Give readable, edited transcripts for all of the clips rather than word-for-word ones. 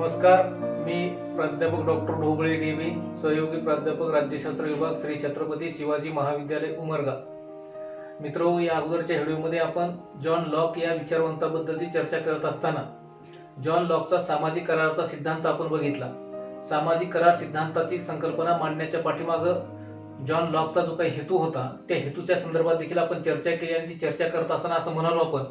नमस्कार, मी प्राध्यापक doctor Dhoble DB. सहयोगी प्राध्यापक राज्यशास्त्र विभाग श्री छत्रपती शिवाजी महाविद्यालय उमरगा. मित्रो, या अगोदरच्या व्हिडिओमध्ये आपण जॉन लॉक या विचारवंताबद्दलची चर्चा करत असताना जॉन लॉकचा सामाजिक कराराचा सिद्धांत आपण बघितला. सामाजिक करार सिद्धांताची संकल्पना मांडण्याच्या पाठीमागं जॉन लॉकचा जो काही हेतू होता त्या हेतूच्या संदर्भात देखील आपण चर्चा केली आणि ती चर्चा करत असताना असं म्हणालो आपण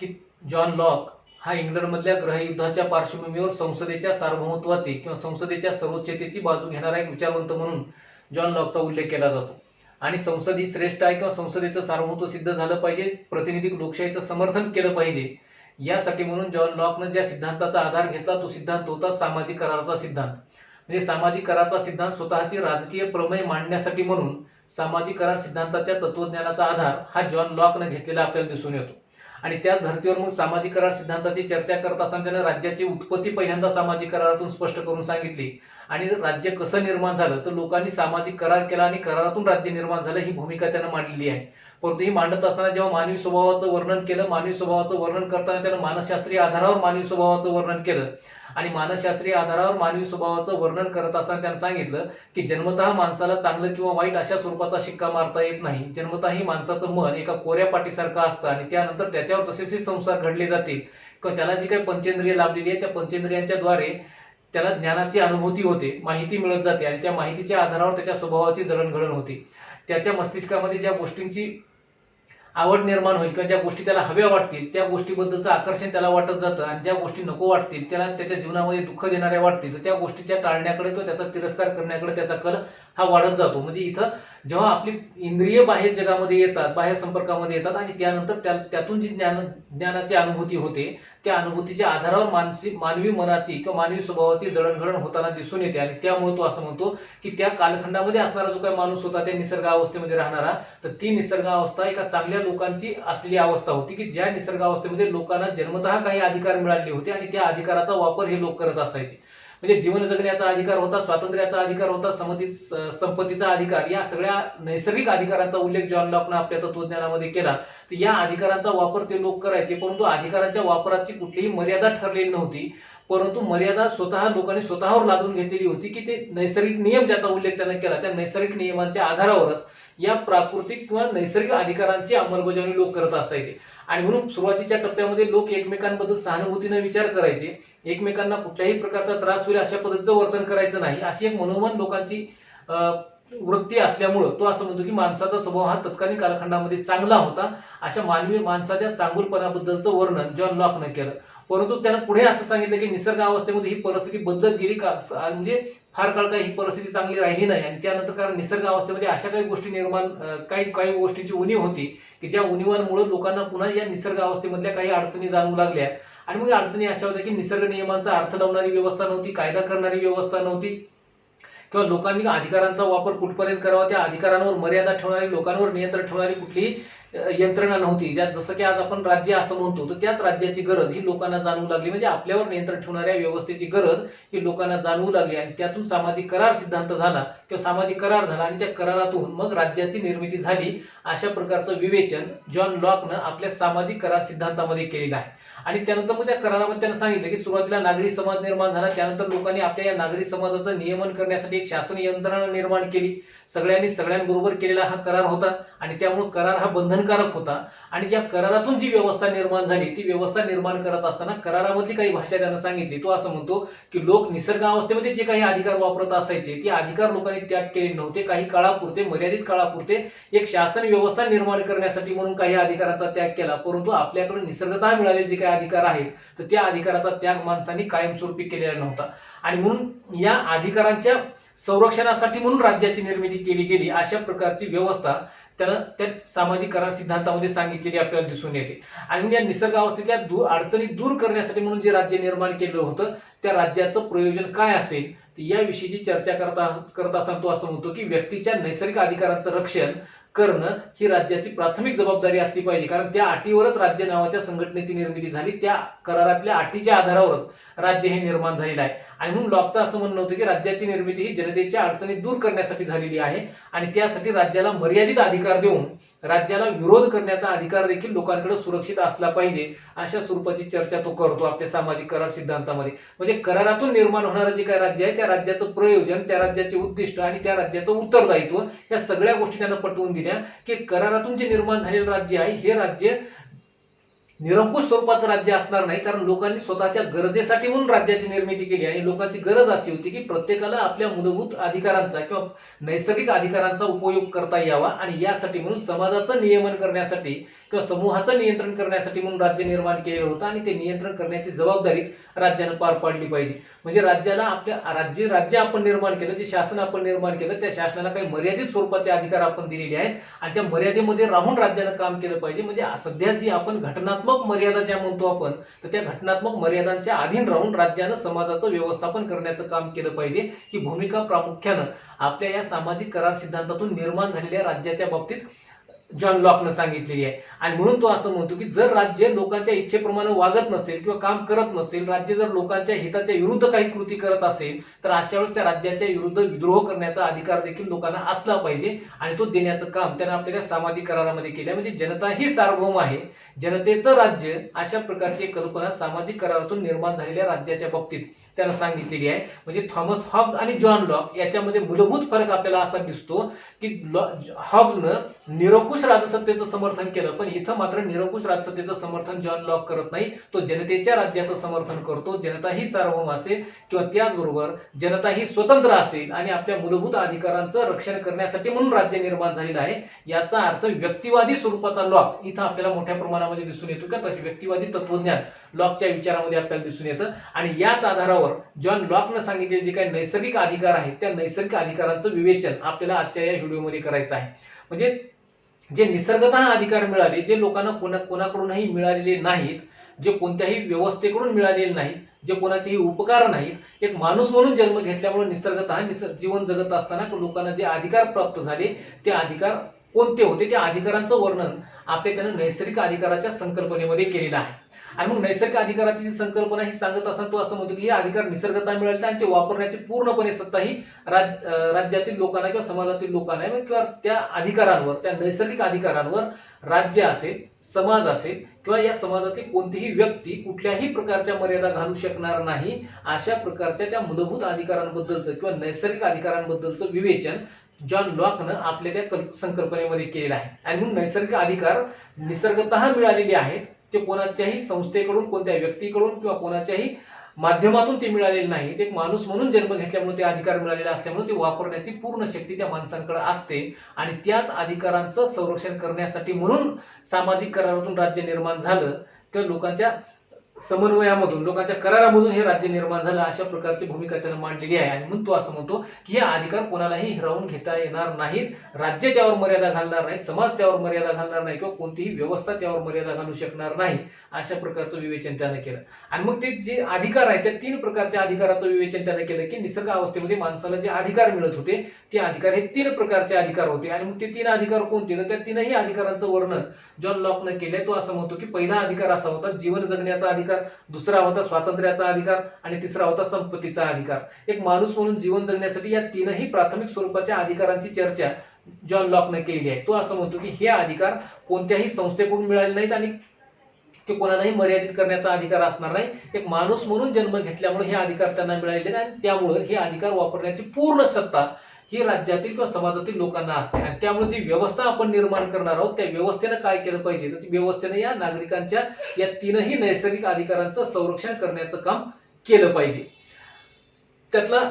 की जॉन लॉक हा इंग्लंडमधल्या गृहयुद्धाच्या पार्श्वभूमीवर संसदेच्या सार्वभौमत्वाची किंवा संसदेच्या सर्वोच्चतेची बाजू घेणारा एक विचारवंत म्हणून जॉन लॉकचा उल्लेख केला जातो. आणि संसद ही श्रेष्ठ आहे किंवा संसदेचं सार्वभौमत्व सिद्ध झालं पाहिजे, प्रातिनिधिक लोकशाहीचं समर्थन केलं पाहिजे, यासाठी म्हणून जॉन लॉकनं ज्या सिद्धांताचा आधार घेतला तो सिद्धांत होता सामाजिक कराराचा सिद्धांत. म्हणजे सामाजिक कराराचा सिद्धांत स्वतःची राजकीय प्रमेय मांडण्यासाठी म्हणून सामाजिक करार सिद्धांताच्या तत्वज्ञानाचा आधार हा जॉन लॉकनं घेतलेला आपल्याला दिसून येतो. आणि त्याच धर्तीवर मग सामाजिक करार सिद्धांताची चर्चा करत असताना त्याने राज्याची उत्पत्ती पहिल्यांदा सामाजिक करारातून स्पष्ट करून सांगितली. आणि राज्य कसं निर्माण झालं तर लोकांनी सामाजिक करार केला आणि करारातून राज्य निर्माण झालं ही भूमिका त्यानं मांडलेली आहे. परंतु ही मांडत असताना जेव्हा मानवी स्वभावाचं वर्णन केलं, मानवी स्वभावाचं वर्णन करताना त्यानं मानसशास्त्रीय आधारावर मानवी स्वभावाचं वर्णन केलं. आणि मानसशास्त्रीय आधारावर मानवी स्वभावाचं वर्णन करत असताना त्यानं सांगितलं की जन्मतः माणसाला चांगलं किंवा वाईट अशा स्वरूपाचा शिक्का मारता येत नाही. जन्मतः ही माणसाचं मन एका कोऱ्या पाटीसारखं असतं आणि त्यानंतर त्याच्यावर तसेच संस्कार घडले जातील किंवा त्याला जी काही पंचेंद्रिय लाभलेली आहे त्या पंचेंद्रियांच्या द्वारे त्याला ज्ञानाची अनुभूती होते, माहिती मिळत जाते आणि त्या माहितीच्या आधारावर त्याच्या स्वभावाची जडणघडण होते. त्याच्या मस्तिष्कामध्ये ज्या गोष्टींची आवड निर्माण होईल किंवा ज्या गोष्टी त्याला हव्या वाटतील त्या गोष्टीबद्दलचं आकर्षण त्याला वाटत जातं आणि ज्या गोष्टी नको वाटतील त्याला त्याच्या जीवनामध्ये दुःख देणाऱ्या वाटतील तर त्या गोष्टीच्या टाळण्याकडे किंवा त्याचा तिरस्कार करण्याकडे त्याचा कल हा वाढत जातो. म्हणजे इथं जेव्हा आपली इंद्रिय बाहेर जगामध्ये येतात, बाहेर संपर्कामध्ये येतात आणि त्यानंतर त्यातून जी ज्ञानाची अनुभूती होते त्या अनुभूतीच्या आधारावर मानवी मनाची किंवा मानवी स्वभावाची जडणघडण होताना दिसून येते. आणि त्यामुळे तो असं म्हणतो की त्या कालखंडामध्ये असणारा जो काही माणूस होता त्या निसर्गावस्थेमध्ये राहणारा, तर ती निसर्गावस्था एका चांगल्या लोकांची असलेली अवस्था होती की ज्या निसर्गावस्थेमध्ये लोकांना जन्मतः काही अधिकार मिळाले होते आणि त्या अधिकाराचा वापर हे लोक करत असायचे. म्हणजे जीवन जगण्याचा अधिकार होता, स्वातंत्र्याचा अधिकार होता, संपत्तीचा अधिकार, या सगळ्या नैसर्गिक अधिकारांचा उल्लेख जॉन लॉकनं आपल्या तत्वज्ञानामध्ये केला. तर या अधिकारांचा वापर ते लोक करायचे, परंतु अधिकारांच्या वापराची कुठलीही मर्यादा ठरलेली नव्हती. परंतु मर्यादा स्वतः लोकांनी स्वतःवर लादून घेतलेली होती की ते नैसर्गिक नियम ज्याचा उल्लेख त्यानं केला त्या नैसर्गिक नियमांच्या आधारावरच या प्राकृतिक किंवा नैसर्गिक अधिकारांची अंमलबजावणी लोक करत असायचे. आणि म्हणून सुरुवातीच्या टप्प्यामध्ये लोक एकमेकांबद्दल सहानुभूतीने विचार करायचे, एकमेकांना कुठल्याही प्रकारचा त्रास होईल अशा पद्धतीचं वर्तन करायचं नाही, अशी एक मनोमन लोकांची वृत्ती असल्यामुळं तो असं म्हणतो की माणसाचा स्वभाव हा तत्कालीन कालखंडामध्ये चांगला होता. अशा माणसाच्या चांगुलपणाबद्दलचं वर्णन जॉन लॉकनं केलं. परंतु त्यानं पुढे असं सांगितलं की निसर्ग अवस्थेमध्ये ही परिस्थिती बदलत गेली का, म्हणजे फार काळ काही ही परिस्थिती चांगली राहिली नाही. आणि त्यानंतर कारण निसर्ग अवस्थेमध्ये अशा काही गोष्टी निर्माण काही गोष्टींची उणीव होती की ज्या उणीवांमुळे लोकांना पुन्हा या निसर्ग अवस्थेमधल्या काही अडचणी जाणवू लागल्या. आणि मग अडचणी अशा होत्या की निसर्ग नियमांचा अर्थ लावणारी व्यवस्था नव्हती, कायदा करणारी व्यवस्था नव्हती किंवा लोकांनी अधिकारांचा वापर कुठपर्यंत करावा त्या अधिकारांवर मर्यादा ठेवणारी, लोकांवर नियंत्रण ठेवणारी कुठलीही यंत्रणा नव्हती. ज्यात जसं की आज आपण राज्य असं म्हणतो तर त्याच राज्याची गरज ही लोकांना जाणवू लागली. म्हणजे आपल्यावर नियंत्रण ठेवणाऱ्या व्यवस्थेची गरज ही लोकांना जाणवू लागली आणि त्यातून सामाजिक करार सिद्धांत झाला किंवा सामाजिक करार झाला आणि त्या करारातून मग राज्याची निर्मिती झाली. अशा प्रकारचं विवेचन जॉन लॉकनं आपल्या सामाजिक करार सिद्धांतामध्ये केलेलं आहे. आणि त्यानंतर मग त्या करारामध्ये त्यानं सांगितलं की सुरुवातीला नागरी समाज निर्माण झाला, त्यानंतर लोकांनी आपल्या या नागरी समाजाचं नियमन करण्यासाठी एक शासन यंत्रणा निर्माण केली. सगळ्यांबरोबर केलेला हा करार होता आणि त्यामुळे करार हा बंधनकारक होता. आणि या करारातून जी व्यवस्था निर्माण झाली ती व्यवस्था निर्माण करत असताना करारामधली काही भाषा त्यानं सांगितली. तो असं म्हणतो की लोक निसर्ग अवस्थेमध्ये जे काही अधिकार वापरत असायचे ते अधिकार लोकांनी त्याग केले नव्हते. काही काळापुरते, मर्यादित काळापुरते एक शासन व्यवस्था निर्माण करण्यासाठी म्हणून काही अधिकारांचा त्याग केला. परंतु आपल्याकडे निसर्गतः मिळालेले जे काही अधिकार आहेत तर त्या अधिकाराचा त्याग माणसांनी कायमस्वरूपी केलेला नव्हता. आणि म्हणून या अधिकारांच्या संरक्षणासाठी म्हणून राज्याची निर्मिती केली गेली. अशा प्रकारची व्यवस्था त्यानं त्या सामाजिक करार सिद्धांतामध्ये सांगितलेली आपल्याला दिसून येते. आणि या निसर्ग अवस्थेतल्या अडचणी दूर करण्यासाठी म्हणून जे राज्य निर्माण केलं होतं त्या राज्याचं प्रयोजन काय असेल तर याविषयीची चर्चा करत असताना तो असं म्हणतो की व्यक्तीच्या नैसर्गिक अधिकारांचं रक्षण, करणं ही राज्याची प्राथमिक जबाबदारी असली पाहिजे, कारण त्या अटीवरच राज्य नावाच्या संघटनेची निर्मिती झाली, त्या करारातल्या अटीच्या आधारावरच राज्य हे निर्माण झालेलं आहे. आणि म्हणून लॉकचं असं म्हणणं होतं की राज्याची निर्मिती ही जनतेच्या अडचणी दूर करण्यासाठी झालेली आहे आणि त्यासाठी राज्याला मर्यादित अधिकार देऊन राज्याला विरोध करण्याचा अधिकार देखील लोकांकडे सुरक्षित असला पाहिजे, अशा स्वरूपाची चर्चा तो करतो आपल्या सामाजिक करार सिद्धांतामध्ये. म्हणजे करारातून निर्माण होणारं जे काय राज्य आहे त्या राज्याचं प्रयोजन, त्या राज्याचे उद्दिष्ट आणि त्या राज्याचं उत्तरदायित्व या सगळ्या गोष्टी त्यांना पटवून दिल्या की करारातून जे निर्माण झालेलं राज्य आहे हे राज्य निरंकुश स्वरूपाचं राज्य असणार नाही, कारण लोकांनी स्वतःच्या गरजेसाठी म्हणून राज्याची निर्मिती केली आणि लोकांची गरज अशी होती की प्रत्येकाला आपल्या मूलभूत अधिकारांचा किंवा नैसर्गिक अधिकारांचा उपयोग करता यावा आणि यासाठी म्हणून समाजाचं नियमन करण्यासाठी किंवा समूहाचं नियंत्रण करण्यासाठी म्हणून राज्य निर्माण केलेलं होतं आणि ते नियंत्रण करण्याची जबाबदारीच राज्यानं पार पाडली पाहिजे. म्हणजे राज्याला आपल्या राज्य आपण निर्माण केलं, जे शासन आपण निर्माण केलं त्या शासनाला काही मर्यादित स्वरूपाचे अधिकार आपण दिलेले आहेत आणि त्या मर्यादेमध्ये राहून राज्यानं काम केलं पाहिजे. म्हणजे सध्या जी आपण घटनात्मक मर्यादा ज्या म्हणतो आपण, तर त्या घटनात्मक मर्यादांच्या अधीन राहून राज्यानं समाजाचं व्यवस्थापन करण्याचं काम केलं पाहिजे. ही भूमिका प्रामुख्यानं आपल्या या सामाजिक करार सिद्धांतातून निर्माण झालेल्या राज्याच्या बाबतीत जॉन लॉकनं सांगितलेली आहे. आणि म्हणून तो असं म्हणतो की जर राज्य लोकांच्या इच्छेप्रमाणे वागत नसेल किंवा काम करत नसेल, राज्य जर लोकांच्या हिताच्या विरुद्ध काही कृती करत असेल, तर अशा वेळेस त्या राज्याच्या विरुद्ध विद्रोह करण्याचा अधिकार देखील लोकांना असला पाहिजे आणि तो देण्याचं काम त्यानं आपल्या सामाजिक करारामध्ये केलं. म्हणजे जनता ही सार्वभौम आहे, जनतेचं राज्य, अशा प्रकारची एक कल्पना सामाजिक करारातून निर्माण झालेल्या राज्याच्या बाबतीत त्यानं सांगितलेली आहे. म्हणजे थॉमस हॉब्स आणि जॉन लॉक याच्यामध्ये मूलभूत फरक आपल्याला असा दिसतो की हॉब्सनं निरंकुश राजसत्तेचं समर्थन केलं, पण इथं मात्र निरंकुश राजसत्तेचं समर्थन जॉन लॉक करत नाही, तो जनतेच्या राज्याचं समर्थन करतो. जनता ही सार्वभौम असेल किंवा त्याचबरोबर जनता ही स्वतंत्र असेल आणि आपल्या मूलभूत अधिकारांचं रक्षण करण्यासाठी म्हणून राज्य निर्माण झालेलं आहे. याचा अर्थ व्यक्तिवादी स्वरूपाचा लॉक इथं आपल्याला मोठ्या प्रमाणामध्ये दिसून येतो का तशी व्यक्तिवादी तत्वज्ञान लॉकच्या विचारामध्ये आपल्याला दिसून येतं. आणि याच आधारावर जॉन लॉकनं सांगितलेले जे काही नैसर्गिक अधिकार आहेत त्या नैसर्गिक अधिकारांचं विवेचन आपल्याला आजच्या या व्हिडिओमध्ये करायचं आहे. म्हणजे जे निसर्गतः अधिकार मिळाले, जे लोकांना कोणाकडूनही मिळालेले नाहीत, जे कोणत्याही व्यवस्थेकडून मिळालेले नाहीत, जे कोणाचेही उपकार नाहीत, एक माणूस म्हणून जन्म घेतल्यामुळे निसर्गतः जीवन जगत असताना लोकांना जे अधिकार प्राप्त झाले ते अधिकार कोणते होते, त्या अधिकारांचं वर्णन आपल्या त्यानं नैसर्गिक अधिकाराच्या संकल्पनेमध्ये केलेलं आहे. आणि मग नैसर्गिक अधिकाराची जी संकल्पना ही सांगत असताना तो असं म्हणतो की हे अधिकार निसर्गतः मिळाले आणि ते वापरण्याची पूर्णपणे सत्ता ही राज्यातील लोकांना किंवा समाजातील लोकांना आहे किंवा त्या अधिकारांवर, त्या नैसर्गिक अधिकारांवर राज्य असेल, समाज असेल किंवा या समाजातील कोणतीही व्यक्ती कुठल्याही प्रकारच्या मर्यादा घालू शकणार नाही. अशा प्रकारच्या त्या मूलभूत अधिकारांबद्दलचं किंवा नैसर्गिक अधिकारांबद्दलचं विवेचन जॉन लॉकनं आपल्या त्या संकल्पनेमध्ये केलेलं आहे. आणि म्हणून नैसर्गिक अधिकार निसर्गतः मिळालेले आहेत, ते कोणाच्याही संस्थेकडून, कोणत्या व्यक्तीकडून किंवा कोणाच्याही माध्यमातून ते मिळालेले नाहीत. एक माणूस म्हणून जन्म घेतल्यामुळे ते अधिकार मिळालेले असल्यामुळे ते वापरण्याची पूर्ण शक्ती त्या माणसांकडे असते आणि त्याच अधिकारांचं संरक्षण करण्यासाठी म्हणून सामाजिक करारातून राज्य निर्माण झालं किंवा लोकांच्या समन्वयामधून, लोकांच्या करारामधून हे राज्य निर्माण झालं, अशा प्रकारची भूमिका त्यानं मांडलेली आहे. आणि म्हणून तो असं म्हणतो की हे अधिकार कोणालाही हिरावून घेता येणार नाहीत, राज्य त्यावर मर्यादा घालणार नाही, समाज त्यावर मर्यादा घालणार नाही किंवा कोणतीही व्यवस्था त्यावर मर्यादा घालू शकणार नाही, अशा प्रकारचं विवेचन त्यानं केलं. आणि मग ते जे अधिकार आहेत त्या 3 प्रकारच्या अधिकाराचं विवेचन त्यानं केलं की निसर्ग अवस्थेमध्ये माणसाला जे अधिकार मिळत होते ते अधिकार हे 3 प्रकारचे अधिकार होते. आणि मग ते 3 अधिकार कोणते, तर त्या 3ही अधिकारांचं वर्णन जॉन लॉकनं केलंय. तो असं म्हणतो की पहिला अधिकार असा होता जीवन जगण्याचा अधिकार, दुसरा होता स्वातंत्र्याचा अधिकार आणि तिसरा होता संपत्तीचा अधिकार. एक माणूस म्हणून जीवन जगण्यासाठी या 3ही प्राथमिक स्वरूपाच्या अधिकारांची चर्चा जॉन लॉकनं केली आहे. तो असं म्हणतो की हे अधिकार कोणत्याही संस्थेकडून मिळाले नाहीत आणि ते कोणालाही मर्यादित करण्याचा अधिकार असणार नाही. एक माणूस म्हणून जन्म घेतल्यामुळे हे अधिकार त्यांना मिळालेले आणि त्यामुळे हे अधिकार वापरण्याची पूर्ण सत्ता ही राज्यातील किंवा समाजातील लोकांना असते. आणि त्यामुळे जी व्यवस्था आपण निर्माण करणार आहोत त्या व्यवस्थेनं काय केलं पाहिजे, तर ती व्यवस्थेनं या नागरिकांच्या या 3ही नैसर्गिक अधिकारांचं संरक्षण करण्याचं काम केलं पाहिजे. त्यातला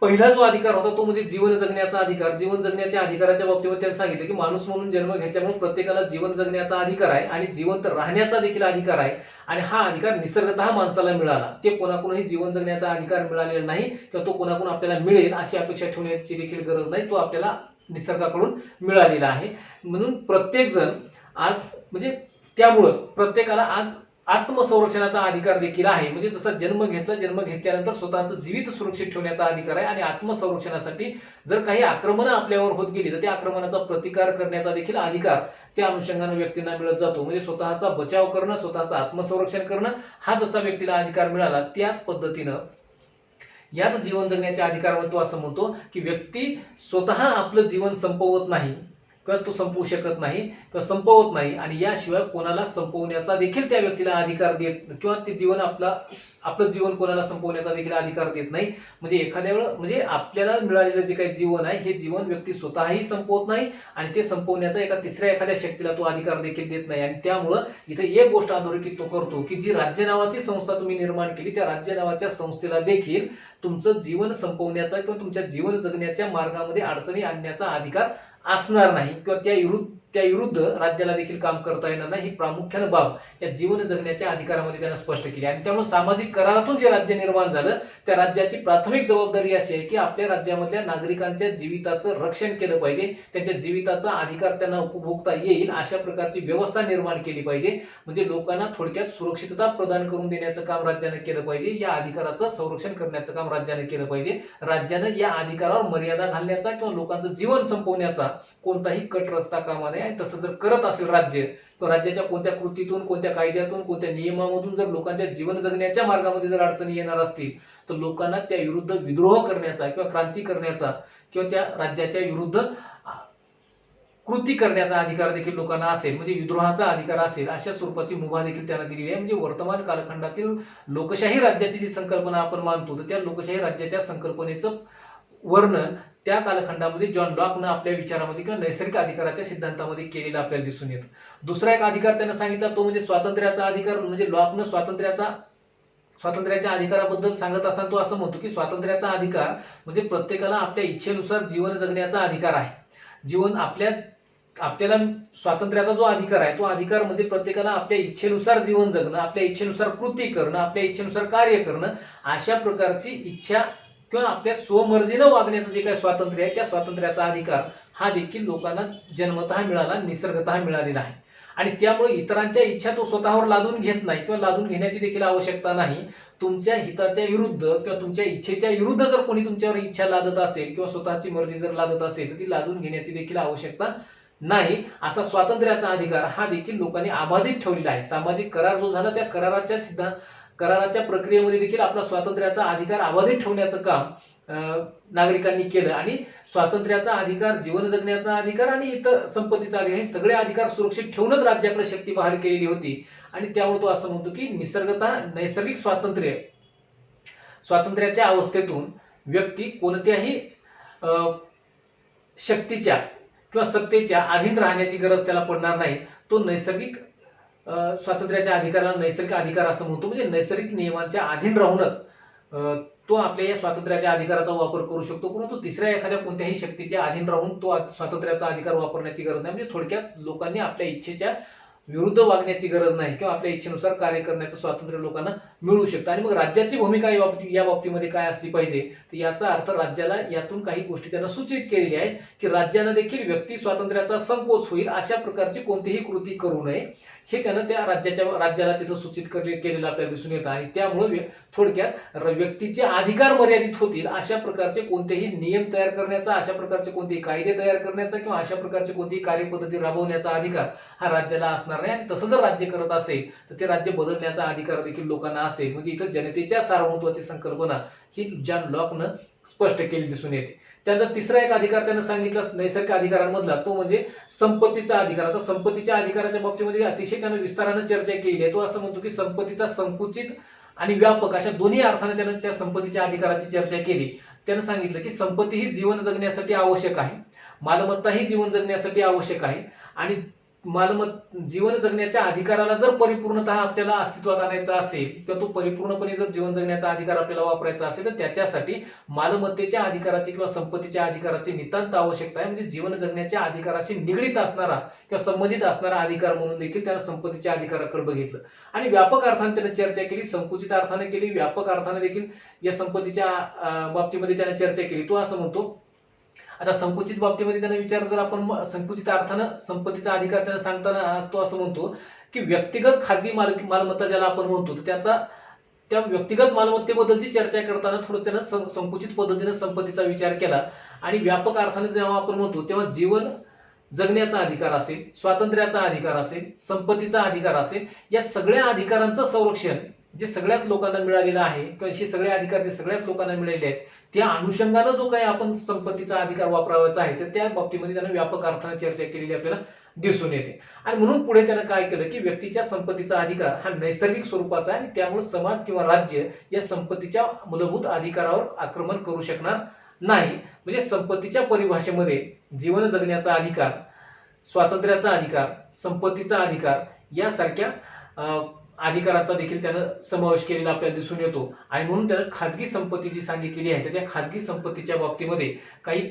पहिला जो अधिकार होता तो म्हणजे जीवन जगण्याचा अधिकार. जीवन जगण्याच्या अधिकाराच्या बाबतीमध्ये त्यांनी सांगितलं की माणूस म्हणून जन्म घेतल्यामुळे प्रत्येकाला जीवन जगण्याचा अधिकार आहे आणि जिवंत राहण्याचा देखील अधिकार आहे. आणि हा अधिकार निसर्गतः माणसाला मिळाला, ते कोणाकोणही जीवन जगण्याचा अधिकार मिळालेला नाही किंवा तो कोणाकडून आपल्याला मिळेल अशी अपेक्षा ठेवण्याची देखील गरज नाही, तो आपल्याला निसर्गाकडून मिळालेला आहे. म्हणून प्रत्येक जण आज म्हणजे त्यामुळेच प्रत्येकाला आज आत्मसंरक्षणाचा अधिकार देखील आहे. म्हणजे जसा जन्म घेतल्यानंतर स्वतःचं जीवित सुरक्षित ठेवण्याचा अधिकार आहे आणि आत्मसंरक्षणासाठी जर काही आक्रमणं आपल्यावर होत गेली तर त्या आक्रमणाचा प्रतिकार करण्याचा देखील अधिकार त्या अनुषंगाने व्यक्तींना मिळत जातो. म्हणजे स्वतःचा बचाव करणं, स्वतःचं आत्मसंरक्षण करणं हा जसा व्यक्तीला अधिकार मिळाला त्याच पद्धतीनं याच जीवन जगण्याच्या अधिकारामध्ये तो असं म्हणतो की व्यक्ती स्वतः आपलं जीवन संपवत नाही किंवा तो संपवू शकत नाही किंवा संपवत नाही आणि याशिवाय कोणाला संपवण्याचा देखील त्या व्यक्तीला अधिकार देत किंवा ते जीवन आपलं जीवन कोणाला संपवण्याचा देखील अधिकार देत नाही. म्हणजे एखाद्या वेळेस म्हणजे आपल्याला मिळालेलं जे काही जीवन आहे हे जीवन व्यक्ती स्वतःही संपवत नाही आणि ते संपवण्याचा एखाद्या शक्तीला तो अधिकार देखील देत नाही. आणि त्यामुळं इथे एक गोष्ट अधोरेखित तो करतो की जी राज्य नावाची संस्था तुम्ही निर्माण केली त्या राज्य नावाच्या संस्थेला देखील तुमचं जीवन संपवण्याचा किंवा तुमच्या जीवन जगण्याच्या मार्गामध्ये अडचणी आणण्याचा अधिकार असणार नाही किंवा त्या विरुद्ध राज्याला देखील काम करता येणार नाही. ही प्रामुख्याने बाब या जीवन जगण्याच्या अधिकारामध्ये त्यानं स्पष्ट केली. आणि त्यामुळे सामाजिक करारातून जे राज्य निर्माण झालं त्या राज्याची प्राथमिक जबाबदारी अशी आहे की आपल्या राज्यामधल्या नागरिकांच्या जीविताचं रक्षण केलं पाहिजे, त्यांच्या जीविताचा अधिकार त्यांना उपभोगता येईल अशा प्रकारची व्यवस्था निर्माण केली पाहिजे. म्हणजे लोकांना थोडक्यात सुरक्षितता प्रदान करून देण्याचं काम राज्याने केलं पाहिजे, या अधिकाराचं संरक्षण करण्याचं काम राज्याने केलं पाहिजे. राज्यानं या अधिकारावर मर्यादा घालण्याचा किंवा लोकांचं जीवन संपवण्याचा कोणताही कट रस्ता कामा नये. आणि तसं जर करत असेल राज्य तर राज्याच्या कोणत्या कृतीतून, कोणत्या कायद्यातून, कोणत्या नियमामधून जर लोकांच्या जीवन जगण्याच्या मार्गामध्ये जर अडचणी येणार असतील तर लोकांना त्या विरुद्ध विद्रोह करण्याचा किंवा क्रांती करण्याचा किंवा त्या राज्याच्या विरुद्ध कृती करण्याचा अधिकार देखील लोकांना असेल. म्हणजे विद्रोहाचा अधिकार असेल अशा स्वरूपाची मुभा देखील त्यांना दिलेली आहे. म्हणजे वर्तमान कालखंडातील लोकशाही राज्याची जी संकल्पना आपण मानतो तर त्या लोकशाही राज्याच्या संकल्पनेचं वर्णन त्या कालखंडामध्ये जॉन लॉकनं आपल्या विचारामध्ये किंवा नैसर्गिक अधिकाराच्या सिद्धांतामध्ये केलेला आपल्याला दिसून येतो. दुसरा एक अधिकार त्यानं सांगितला तो म्हणजे स्वातंत्र्याचा अधिकार. म्हणजे लॉकनं स्वातंत्र्याच्या अधिकाराबद्दल सांगत असताना तो असं म्हणतो की स्वातंत्र्याचा अधिकार म्हणजे प्रत्येकाला आपल्या इच्छेनुसार जीवन जगण्याचा अधिकार आहे. आपल्याला स्वातंत्र्याचा जो अधिकार आहे तो अधिकार म्हणजे प्रत्येकाला आपल्या इच्छेनुसार जीवन जगणं, आपल्या इच्छेनुसार कृती करणं, आपल्या इच्छेनुसार कार्य करणं अशा प्रकारची इच्छा किंवा आपल्या स्वमर्जीनं वागण्याचं जे काही स्वातंत्र्य आहे त्या स्वातंत्र्याचा अधिकार हा देखील लोकांना जन्मतः मिळाला, निसर्गतः मिळालेला आहे. आणि त्यामुळे इतरांच्या इच्छा तो स्वतःवर लादून घेत नाही किंवा लादून घेण्याची देखील आवश्यकता नाही. तुमच्या हिताच्या विरुद्ध किंवा तुमच्या इच्छेच्या विरुद्ध जर कोणी तुमच्यावर इच्छा लादत असेल किंवा स्वतःची मर्जी जर लादत असेल तर ती लादून घेण्याची देखील आवश्यकता नाही. असा स्वातंत्र्याचा अधिकार हा देखील लोकांनी अबाधित ठेवलेला आहे. सामाजिक करार जो झाला त्या कराराच्या प्रक्रियेमध्ये देखील आपला स्वातंत्र्याचा अधिकार अबाधित ठेवण्याचं काम नागरिकांनी केलं. आणि स्वातंत्र्याचा अधिकार, जीवन जगण्याचा अधिकार आणि इतर संपत्तीचा अधिकार हे सगळे अधिकार सुरक्षित ठेवूनच राज्याकडे शक्ती बहाल केलेली होती. आणि त्यामुळे तो असं म्हणतो की नैसर्गिक स्वातंत्र्याच्या अवस्थेतून व्यक्ती कोणत्याही शक्तीच्या किंवा सत्तेच्या अधीन राहण्याची गरज त्याला पडणार नाही. तो नैसर्गिक स्वातंत्र्याच्या अधिकाराला नैसर्गिक अधिकार असं म्हणतो. म्हणजे नैसर्गिक नियमांच्या अधीन राहूनच तो आपल्या या स्वातंत्र्याच्या अधिकाराचा वापर करू शकतो. परंतु तिसऱ्या एखाद्या कोणत्याही शक्तीच्या अधीन राहून तो स्वातंत्र्याचा अधिकार वापरण्याची गरज नाही. म्हणजे थोडक्यात लोकांनी आपल्या इच्छेच्या विरुद्ध वागण्याची गरज नाही किंवा आपल्या इच्छेनुसार कार्य करण्याचं स्वातंत्र्य लोकांना मिळू शकतं. आणि मग राज्याची भूमिका या बाबतीमध्ये काय असली पाहिजे तर याचा अर्थ राज्याला यातून काही गोष्टी त्यांना सूचित केलेल्या आहेत की राज्यानं देखील व्यक्ती स्वातंत्र्याचा संकोच होईल अशा प्रकारची कोणतीही कृती करू नये हे त्यानं त्या राज्याला तिथं सूचित केलेलं आपल्याला दिसून येतं. आणि त्यामुळे थोडक्यात व्यक्तीचे अधिकार मर्यादित होतील अशा प्रकारचे कोणतेही नियम तयार करण्याचा, अशा प्रकारचे कोणतेही कायदे तयार करण्याचा किंवा अशा प्रकारचे कोणतीही कार्यपद्धती राबवण्याचा अधिकार हा राज्याला असणार नाही. आणि तसं जर राज्य करत असेल तर ते राज्य बदलण्याचा अधिकार देखील लोकांना असेल. म्हणजे इथं जनतेच्या सार्वभौमत्वाची संकल्पना ही जॉन लॉकनं स्पष्ट केली दिसून येते. त्यानंतर तिसरा एक अधिकार त्यानं सांगितला नैसर्गिक अधिकारांमधला तो म्हणजे संपत्तीचा अधिकार. आता संपत्तीच्या अधिकाराच्या बाबतीमध्ये अतिशय त्यानं विस्तारानं चर्चा केली आहे. तो असं म्हणतो की संपत्तीचा संकुचित आणि व्यापक अशा दोन्ही अर्थाने त्यानं त्या संपत्तीच्या अधिकाराची चर्चा केली. त्यानं सांगितलं की संपत्ती ही जीवन जगण्यासाठी आवश्यक आहे, मालमत्ता ही जीवन जगण्यासाठी आवश्यक आहे. आणि जीवन जगण्याच्या अधिकाराला जर परिपूर्णतः आपल्याला अस्तित्वात आणायचा असेल किंवा तो परिपूर्णपणे जर जीवन जगण्याचा अधिकार आपल्याला वापरायचा असेल तर त्याच्यासाठी मालमत्तेच्या अधिकाराची किंवा संपत्तीच्या अधिकाराची नितांत आवश्यकता आहे. म्हणजे जीवन जगण्याच्या अधिकाराशी निगडीत असणारा किंवा संबंधित असणारा अधिकार म्हणून देखील त्यानं संपत्तीच्या अधिकाराकडे बघितलं. आणि व्यापक अर्थाने त्यानं चर्चा केली, संकुचित अर्थाने केली, व्यापक अर्थाने देखील या संपत्तीच्या बाबतीमध्ये त्यानं चर्चा केली. तो असं म्हणतो आता संकुचित बाबतीमध्ये त्यानं विचार जर आपण संकुचित अर्थानं संपत्तीचा अधिकार त्यानं सांगताना तो असं म्हणतो की व्यक्तिगत खाजगी मालमत्ता ज्याला आपण म्हणतो, तर त्या व्यक्तिगत मालमत्तेबद्दलची चर्चा करताना थोडं त्यानं संकुचित पद्धतीने संपत्तीचा विचार केला आणि व्यापक अर्थाने जेव्हा आपण म्हणतो तेव्हा जीवन जगण्याचा अधिकार असेल, स्वातंत्र्याचा अधिकार असेल, संपत्तीचा अधिकार असेल, या सगळ्या अधिकारांचं संरक्षण जे सगळ्याच लोकांना मिळालेलं आहे किंवा हे सगळे अधिकार जे सगळ्याच लोकांना मिळालेले आहेत, त्या अनुषंगानं जो काही आपण संपत्तीचा अधिकार वापरावायचा आहे तर त्या बाबतीमध्ये त्यानं व्यापक अर्थाने चर्चा केलेली आपल्याला दिसून येते. आणि म्हणून पुढे त्यानं काय केलं की व्यक्तीच्या संपत्तीचा अधिकार हा नैसर्गिक स्वरूपाचा आहे आणि त्यामुळे समाज किंवा राज्य या संपत्तीच्या मूलभूत अधिकारावर आक्रमण करू शकणार नाही. म्हणजे संपत्तीच्या परिभाषेमध्ये जीवन जगण्याचा अधिकार, स्वातंत्र्याचा अधिकार, संपत्तीचा अधिकार यासारख्या अधिकाराचा देखील त्यानं समावेश केलेला आपल्याला दिसून येतो. आणि म्हणून त्यानं खाजगी संपत्ती जी सांगितलेली आहे तर त्या खाजगी संपत्तीच्या बाबतीमध्ये काही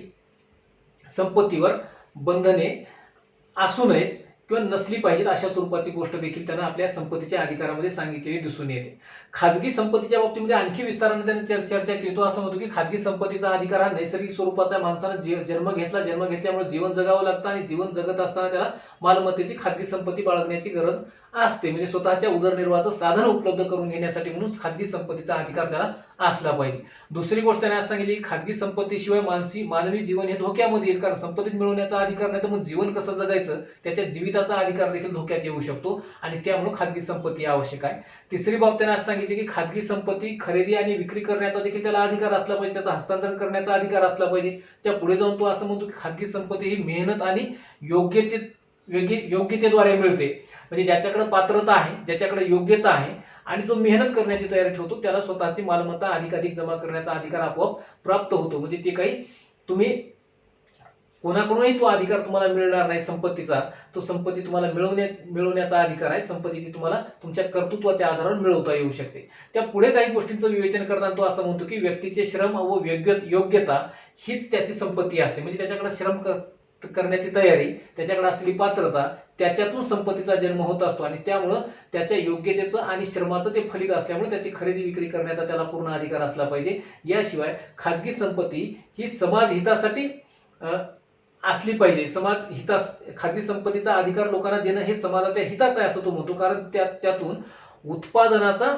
संपत्तीवर बंधने असू नयेत किंवा नसली पाहिजेत अशा स्वरूपाची गोष्ट देखील त्यानं आपल्या संपत्तीच्या अधिकारामध्ये सांगितलेली दिसून येते. खाजगी संपत्तीच्या बाबतीमध्ये आणखी विस्ताराने त्याने चर्चा केली. तो असं म्हणतो की खाजगी संपत्तीचा अधिकार हा नैसर्गिक स्वरूपाचा, माणसानं जन्म घेतल्यामुळे जीवन जगावं लागतं आणि जीवन जगत असताना त्याला मालमत्तेची खाजगी संपत्ती बाळगण्याची गरज असते. म्हणजे स्वतःच्या उदरनिर्वाहाचं साधन उपलब्ध करून घेण्यासाठी म्हणून खाजगी संपत्तीचा अधिकार त्याला असला पाहिजे. दुसरी गोष्ट त्याने असं सांगितली की खाजगी संपत्तीशिवाय मानवी जीवन हे धोक्यामध्ये येईल, कारण संपत्तीत मिळवण्याचा अधिकार नाही तर मग जीवन कसं जगायचं, त्याच्या जीविताचा अधिकार देखील धोक्यात येऊ शकतो आणि त्यामुळे खाजगी संपत्ती आवश्यक आहे. तिसरी बाब त्याने असं सांगितले की खाजगी संपत्ती खरेदी आणि विक्री करण्याचा देखील त्याला अधिकार असला पाहिजे, त्याचा हस्तांतरण करण्याचा अधिकार असला पाहिजे. त्या पुढे जाऊन तो असं म्हणतो की खाजगी संपत्ती ही मेहनत आणि योग्यतेद्वारे मिळते. म्हणजे ज्याच्याकडे पात्रता आहे, ज्याच्याकडे योग्यता आहे आणि जो मेहनत करण्याची तयारी ठेवतो त्याला स्वतःची मालमत्ता अधिकाधिक जमा करण्याचा अधिकार आपोआप प्राप्त होतो. म्हणजे ते काही तुम्ही कोणाकडूनही तो अधिकार तुम्हाला मिळणार नाही संपत्तीचा, तो संपत्ती तुम्हाला मिळवण्याचा अधिकार आहे. संपत्ती ती तुम्हाला तुमच्या कर्तृत्वाच्या आधारावर मिळवता येऊ शकते. त्या पुढे काही गोष्टींचं विवेचन करताना तो असं म्हणतो की व्यक्तीचे श्रम व योग्यता हीच त्याची संपत्ती असते. म्हणजे त्याच्याकडे श्रम करण्याची तयारी, त्याच्याकडे असलेली पात्रता, त्याच्यातून संपत्तीचा जन्म होत असतो आणि त्यामुळं त्याच्या योग्यतेचं आणि श्रमाचं ते फलित असल्यामुळे त्याची खरेदी विक्री करण्याचा त्याला पूर्ण अधिकार असला पाहिजे. याशिवाय खाजगी संपत्ती ही समाज हितासाठी असली पाहिजे. खाजगी संपत्तीचा अधिकार लोकांना देणं हे समाजाच्या हिताचं आहे असं तो म्हणतो, कारण त्यातून उत्पादनाचा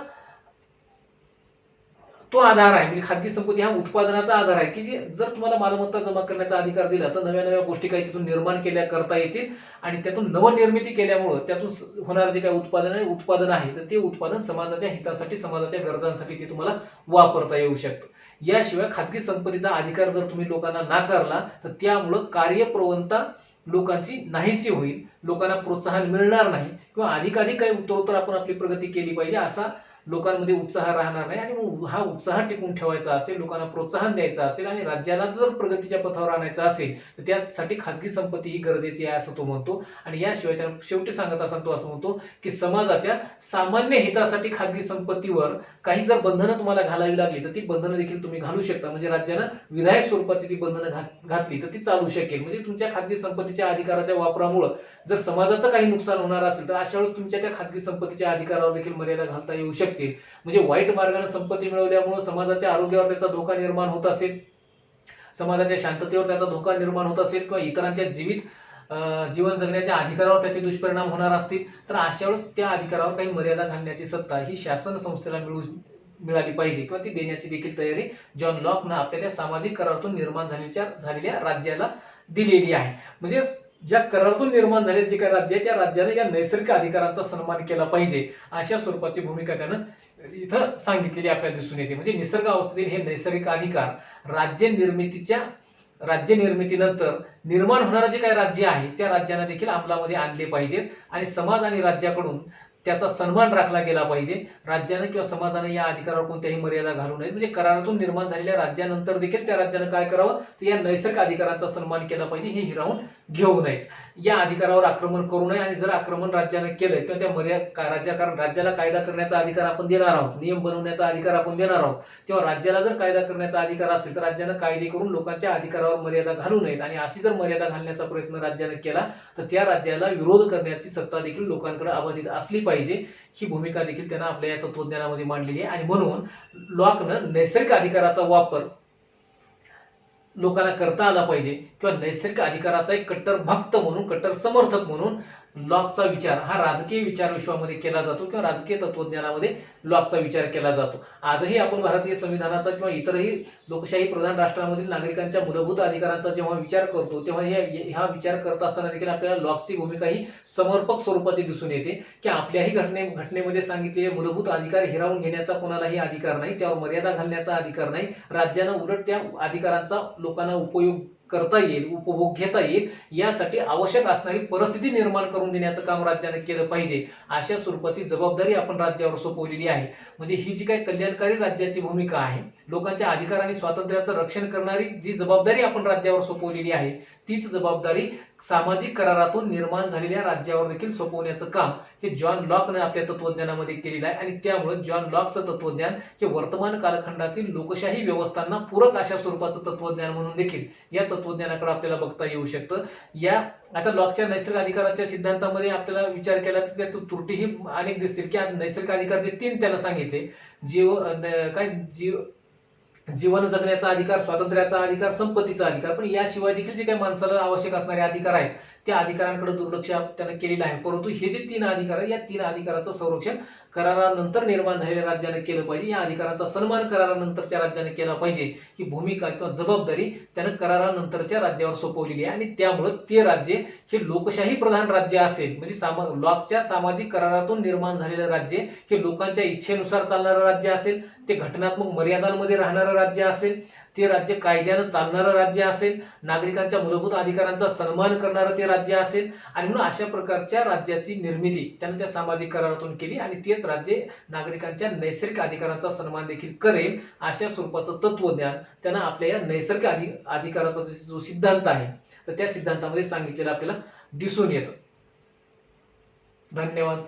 तो आधार आहे. म्हणजे खाजगी संपत्ती हा उत्पादनाचा आधार आहे की जर तुम्हाला मालमत्ता जमा करण्याचा अधिकार दिला तर नव्या नव्या गोष्टी काही तिथून निर्माण करता येतील आणि त्यातून नवनिर्मिती केल्यामुळे त्यातून होणारे जे काही उत्पादन आहे तर ते उत्पादन समाजाच्या हितासाठी, समाजाच्या गरजांसाठी ते तुम्हाला वापरता येऊ शकतं. याशिवाय खाजगी संपत्तीचा अधिकार जर तुम्ही लोकांना नाकारला तर त्यामुळं कार्यप्रवणता लोकांची नाहीशी होईल, लोकांना प्रोत्साहन मिळणार नाही किंवा अधिकाधिक काही उत्तरोत्तर आपण आपली प्रगती केली पाहिजे असा लोकांमध्ये उत्साह राहणार नाही. आणि हा उत्साह टिकून ठेवायचा असेल, लोकांना प्रोत्साहन द्यायचं असेल आणि राज्याला जर प्रगतीच्या पथावर आणायचं असेल तर त्यासाठी खाजगी संपत्ती ही गरजेची आहे असं तो म्हणतो. आणि याशिवाय त्याला शेवटी सांगत असताना तो असं म्हणतो की समाजाच्या सामान्य हितासाठी खाजगी संपत्तीवर काही जर बंधनं तुम्हाला घालावी लागली तर ती बंधनं देखील तुम्ही घालू शकता. म्हणजे राज्यानं विधायक स्वरूपाची ती बंधनं घातली तर ती चालू शकेल. म्हणजे तुमच्या खाजगी संपत्तीच्या अधिकाराच्या वापरामुळे जर समाजाचं काही नुकसान होणार असेल तर अशा वेळेस तुमच्या त्या खाजगी संपत्तीच्या अधिकारावर देखील मर्यादा घालता येऊ शकते. म्हणजे वाईट मार्गाने संपत्ती मिळवल्यामुळे समाजाच्या आरोग्यावर त्याचा धोका निर्माण होत असेल, समाजाच्या शांततेवर त्याचा धोका निर्माण होत असेल किंवा इतरांच्या जीवन जगण्याच्या अधिकारावर त्याचे दुष्परिणाम होणार असतील तर अशा वेळेस त्या अधिकारावर काही मर्यादा घालण्याची सत्ता ही शासन संस्थेला मिळाली पाहिजे किंवा ती देण्याची देखील तयारी जॉन लॉकनं आपल्या त्या सामाजिक करारातून निर्माण झालेल्या राज्याला दिलेली आहे. म्हणजे ज्या करारातून निर्माण झालेले जे काही राज्य आहे त्या राज्याने या नैसर्गिक अधिकारांचा सन्मान केला पाहिजे अशा स्वरूपाची भूमिका त्यानं इथं सांगितलेली आपल्याला दिसून येते. म्हणजे निसर्ग अवस्थेतील हे नैसर्गिक अधिकार राज्य निर्मितीनंतर निर्माण होणारे जे काही राज्य आहे त्या राज्यांना देखील अंमलामध्ये आणले पाहिजेत आणि समाज आणि राज्याकडून त्याचा सन्मान राखला गेला पाहिजे. राज्यानं किंवा समाजानं या अधिकारावर कोणत्याही मर्यादा घालू नयेत. म्हणजे करारातून निर्माण झालेल्या राज्यानंतर देखील त्या राज्यानं काय करावं तर या नैसर्गिक अधिकारांचा सन्मान केला पाहिजे, हे हिरावून घेऊ नयेत, या अधिकारावर आक्रमण करू नये. आणि जर आक्रमण राज्यानं केलं किंवा त्या कारण राज्याला कायदा करण्याचा अधिकार आपण देणार आहोत, नियम बनवण्याचा अधिकार आपण देणार आहोत, तेव्हा राज्याला जर कायदा करण्याचा अधिकार असेल तर राज्यानं कायदे करून लोकांच्या अधिकारावर मर्यादा घालू नयेत. आणि अशी जर मर्यादा घालण्याचा प्रयत्न राज्यानं केला तर त्या राज्याला विरोध करण्याची सत्ता देखील लोकांकडे अबाधित असली पाहिजे. ही भूमिका देखील त्यांना आपल्या या तत्वज्ञानामध्ये मांडलेली आहे. आणि म्हणून लॉकनं नैसर्गिक अधिकाराचा वापर लोकांना करता आला पाहिजे किंवा नैसर्गिक अधिकाराचा एक कट्टर भक्त म्हणून, कट्टर समर्थक म्हणून लॉकचा विचार हा राजकीय विचार विश्वामध्ये केला जातो किंवा राजकीय तत्वज्ञानामध्ये लॉकचा विचार केला जातो. आजही आपण भारतीय संविधानाचा किंवा इतरही लोकशाही प्रधान राष्ट्रांमधील नागरिकांच्या मूलभूत अधिकारांचा जेव्हा विचार करतो तेव्हा हा विचार करत असताना देखील आपल्याला लॉकची भूमिका ही समर्पक स्वरूपाची दिसून येते की आपल्याही घटनेमध्ये सांगितलेले मूलभूत अधिकार हिरावून घेण्याचा कोणालाही अधिकार नाही, त्यावर मर्यादा घालण्याचा अधिकार नाही. राज्यानं उलट त्या अधिकारांचा लोकांना उपयोग करता येईल, उपभोग घेता येईल यासाठी आवश्यक असणारी परिस्थिती निर्माण करून देण्याचं काम राज्याने केलं पाहिजे. अशा स्वरूपाची जबाबदारी आपण राज्यावर सोपवलेली आहे. म्हणजे ही जी काही कल्याणकारी राज्याची भूमिका आहे, लोकांच्या अधिकार आणि स्वातंत्र्याचं रक्षण करणारी जी जबाबदारी आपण राज्यावर सोपवलेली आहे, तीच जबाबदारी सामाजिक करारातून निर्माण झालेल्या राज्यावर देखील सोपवण्याचं काम हे जॉन लॉकने आपल्या तत्वज्ञानामध्ये केलेलं आहे. आणि त्यामुळे जॉन लॉकचं तत्वज्ञान हे वर्तमान कालखंडातील लोकशाही व्यवस्थांना पूरक अशा स्वरूपाचं तत्वज्ञान म्हणून देखील या तत्वज्ञानाकडे आपल्याला बघता येऊ शकतं. आता लॉकच्या नैसर्गिक अधिकाराच्या सिद्धांतामध्ये आपल्याला विचार केला तर त्या त्रुटीही अनेक दिसतील की नैसर्गिक अधिकारचे 3 त्याला सांगितले. जीवन जगण्याचा अधिकार, स्वातंत्र्याचा अधिकार, संपत्तीचा अधिकार. पण याशिवाय देखील जे काही माणसाला आवश्यक असणारे अधिकार आहेत त्या अधिकारांकडे दुर्लक्ष त्यानं केलेलं आहे. परंतु हे जे 3 अधिकार आहेत या 3 अधिकाराचं संरक्षण करारानंतर निर्माण झालेल्या राज्याने केलं पाहिजे. या अधिकारांचा सन्मान करारानंतरच्या राज्याने केला पाहिजे. ही भूमिका किंवा जबाबदारी त्यानं करारानंतरच्या राज्यावर सोपवलेली आहे. आणि त्यामुळे ते राज्य हे लोकशाही प्रधान राज्य असेल, म्हणजे लॉकच्या सामाजिक करारातून निर्माण झालेलं राज्य हे लोकांच्या इच्छेनुसार चालणारं राज्य असेल, ते घटनात्मक मर्यादांमध्ये राहणारं राज्य असेल, ते राज्य कायद्यानं चालणारं राज्य असेल, नागरिकांच्या मूलभूत अधिकारांचा सन्मान करणारं ते राज्य असेल. आणि म्हणून अशा प्रकारच्या राज्याची निर्मिती त्यानं त्या सामाजिक करारातून केली आणि तेच राज्य नागरिकांच्या नैसर्गिक अधिकारांचा सन्मान देखील करेल अशा स्वरूपाचं तत्वज्ञान त्यानं आपल्या या नैसर्गिक अधिकाराचा जो सिद्धांत आहे तर त्या सिद्धांतामध्ये सांगितलेलं आपल्याला दिसून येतं. धन्यवाद.